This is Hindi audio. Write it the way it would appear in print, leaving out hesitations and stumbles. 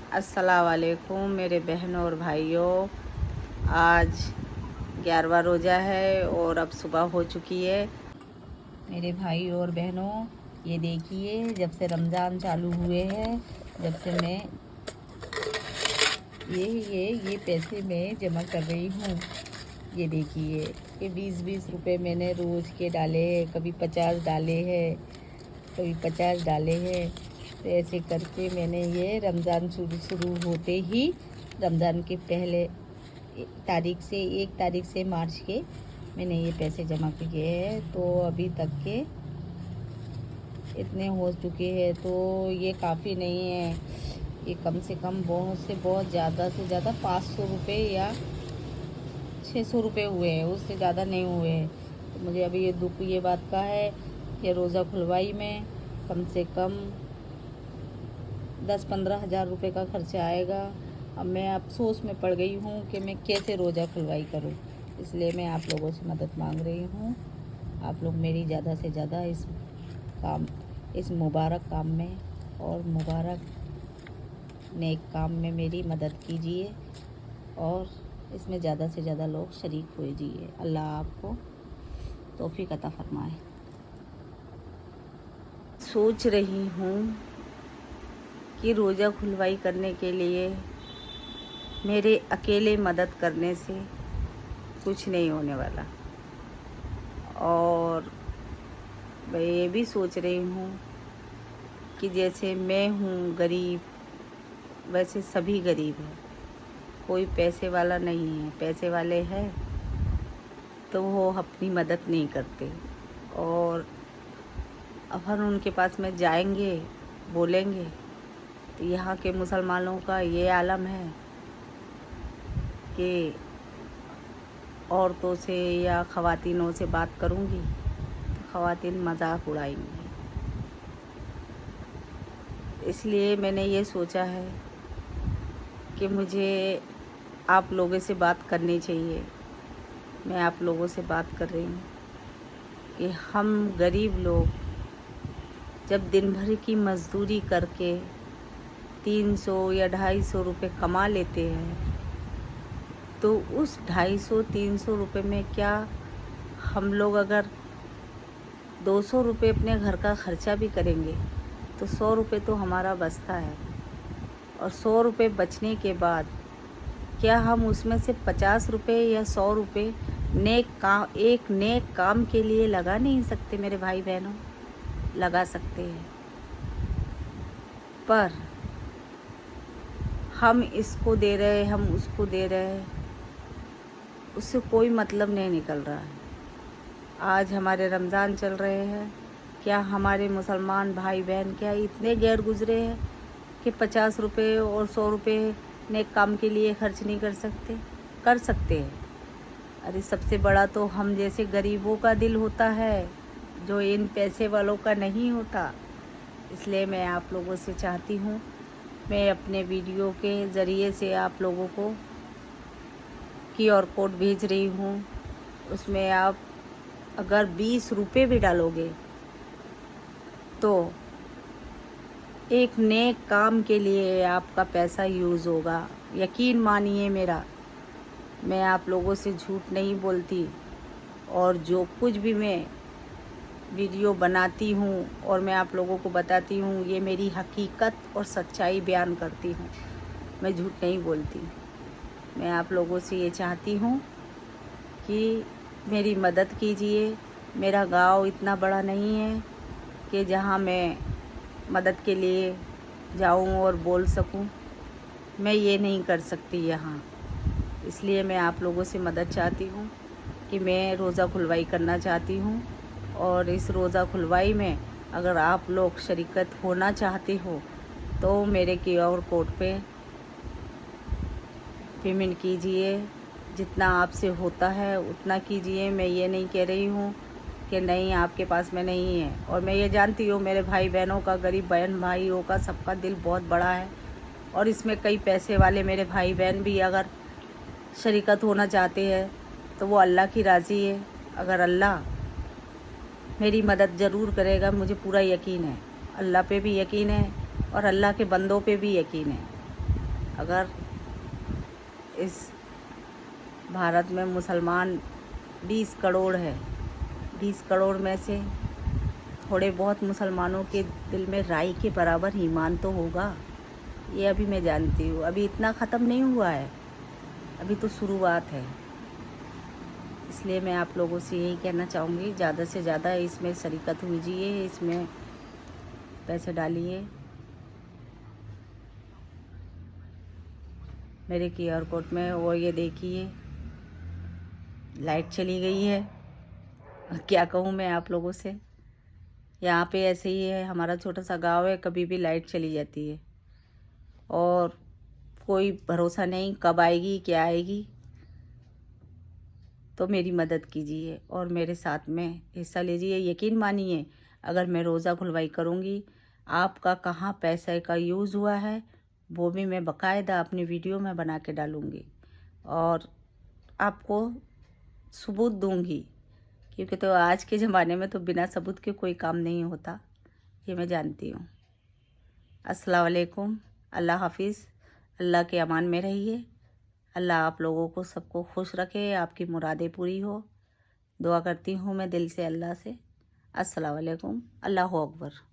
अस्सलाम वालेकुम मेरे बहनों और भाइयों। आज 11वां रोज़ा है और अब सुबह हो चुकी है। मेरे भाई और बहनों, ये देखिए, जब से रमज़ान चालू हुए हैं, जब से मैं ये पैसे मैं जमा कर रही हूँ। ये देखिए, ये 20-20 रुपए मैंने रोज़ के डाले हैं। कभी 50 डाले हैं, कभी 50 डाले हैं। तो ऐसे करके मैंने ये रमज़ान शुरू होते ही, रमज़ान के पहले तारीख से 1 तारीख से मार्च के मैंने ये पैसे जमा किए हैं। तो अभी तक के इतने हो चुके हैं। तो ये काफ़ी नहीं है, ये कम से कम बहुत से बहुत ज़्यादा से ज़्यादा 500 रुपये या 600 रुपये हुए हैं, उससे ज़्यादा नहीं हुए हैं। तो मुझे अभी ये दुख ये बात का है कि रोज़ा खुलवाई में कम से कम 10-15 हज़ार रुपये का खर्चा आएगा। अब मैं अफसोस में पड़ गई हूँ कि मैं कैसे रोज़ा खुलवाई करूँ। इसलिए मैं आप लोगों से मदद मांग रही हूँ। आप लोग मेरी ज़्यादा से ज़्यादा इस मुबारक काम में और मुबारक नेक काम में मेरी मदद कीजिए और इसमें ज़्यादा से ज़्यादा लोग शरीक हुए जिए। अल्लाह आपको तौफीक अता फरमाए। सोच रही हूँ कि रोज़ा खुलवाई करने के लिए मेरे अकेले मदद करने से कुछ नहीं होने वाला। और मैं ये भी सोच रही हूँ कि जैसे मैं हूँ गरीब, वैसे सभी गरीब हैं। कोई पैसे वाला नहीं है। पैसे वाले हैं तो वो अपनी मदद नहीं करते, और अगर उनके पास में जाएंगे, बोलेंगे, तो यहाँ के मुसलमानों का ये आलम है कि औरतों से या ख़वातीनों से बात करूँगी तो ख़वातीन मजाक उड़ाएंगी। इसलिए मैंने ये सोचा है कि मुझे आप लोगों से बात करनी चाहिए। मैं आप लोगों से बात कर रही हूँ कि हम गरीब लोग जब दिन भर की मज़दूरी करके 300 या 250 रुपये कमा लेते हैं, तो उस 250-300 रुपये में क्या हम लोग अगर 200 रुपये अपने घर का ख़र्चा भी करेंगे तो 100 रुपये तो हमारा बचता है। और 100 रुपये बचने के बाद क्या हम उसमें से 50 रुपये या 100 रुपये एक नेक काम के लिए लगा नहीं सकते? मेरे भाई बहनों, लगा सकते हैं, पर हम इसको दे रहे, हम उसको दे रहे, उससे कोई मतलब नहीं निकल रहा है। आज हमारे रमज़ान चल रहे हैं, क्या हमारे मुसलमान भाई बहन क्या इतने गैर गुजरे हैं कि 50 रुपये और 100 रुपये नेक काम के लिए खर्च नहीं कर सकते? कर सकते हैं। अरे सबसे बड़ा तो हम जैसे गरीबों का दिल होता है, जो इन पैसे वालों का नहीं होता। इसलिए मैं आप लोगों से चाहती हूँ, मैं अपने वीडियो के ज़रिए से आप लोगों को QR कोड भेज रही हूँ। उसमें आप अगर 20 रुपये भी डालोगे तो एक नेक काम के लिए आपका पैसा यूज़ होगा। यकीन मानिए मेरा, मैं आप लोगों से झूठ नहीं बोलती। और जो कुछ भी मैं वीडियो बनाती हूँ और मैं आप लोगों को बताती हूँ, ये मेरी हकीकत और सच्चाई बयान करती हूँ। मैं झूठ नहीं बोलती। मैं आप लोगों से ये चाहती हूँ कि मेरी मदद कीजिए। मेरा गांव इतना बड़ा नहीं है कि जहाँ मैं मदद के लिए जाऊँ और बोल सकूँ। मैं ये नहीं कर सकती यहाँ। इसलिए मैं आप लोगों से मदद चाहती हूँ कि मैं रोज़ा खुलवाई करना चाहती हूँ। और इस रोज़ा खुलवाई में अगर आप लोग शरीकत होना चाहते हो तो मेरे QR कोड पे पेमेंट कीजिए। जितना आपसे होता है उतना कीजिए। मैं ये नहीं कह रही हूँ कि नहीं, आपके पास में नहीं है। और मैं ये जानती हूँ मेरे भाई बहनों का, गरीब बहन भाइयों का, सबका दिल बहुत बड़ा है। और इसमें कई पैसे वाले मेरे भाई बहन भी अगर शरीकत होना चाहते हैं तो वो अल्लाह की राज़ी है। अगर अल्लाह मेरी मदद ज़रूर करेगा, मुझे पूरा यकीन है। अल्लाह पे भी यकीन है और अल्लाह के बंदों पे भी यकीन है। अगर इस भारत में मुसलमान 20 करोड़ है, 20 करोड़ में से थोड़े बहुत मुसलमानों के दिल में राई के बराबर ईमान तो होगा, ये अभी मैं जानती हूँ। अभी इतना ख़त्म नहीं हुआ है, अभी तो शुरुआत है। इसलिए मैं आप लोगों से यही कहना चाहूँगी, ज़्यादा से ज़्यादा इसमें शरीकत कीजिए, इसमें पैसे डालिए। मेरे QR कोड में। और ये देखिए लाइट चली गई है, क्या कहूँ मैं आप लोगों से। यहाँ पे ऐसे ही है, हमारा छोटा सा गांव है, कभी भी लाइट चली जाती है और कोई भरोसा नहीं कब आएगी क्या आएगी। तो मेरी मदद कीजिए और मेरे साथ में हिस्सा लीजिए। यकीन मानिए, अगर मैं रोज़ा खुलवाई करूँगी, आपका कहाँ पैसे का यूज़ हुआ है वो भी मैं बाकायदा अपनी वीडियो में बना के डालूँगी और आपको सबूत दूँगी, क्योंकि तो आज के ज़माने में तो बिना सबूत के कोई काम नहीं होता, ये मैं जानती हूँ। अस्सलाम वालेकुम, अल्लाह हाफिज़, अल्लाह के अमान में रहिए। अल्लाह आप लोगों को सबको खुश रखे, आपकी मुरादें पूरी हो। दुआ करती हूँ मैं दिल से अल्लाह से। अस्सलाम वालेकुम, अल्लाहु अकबर।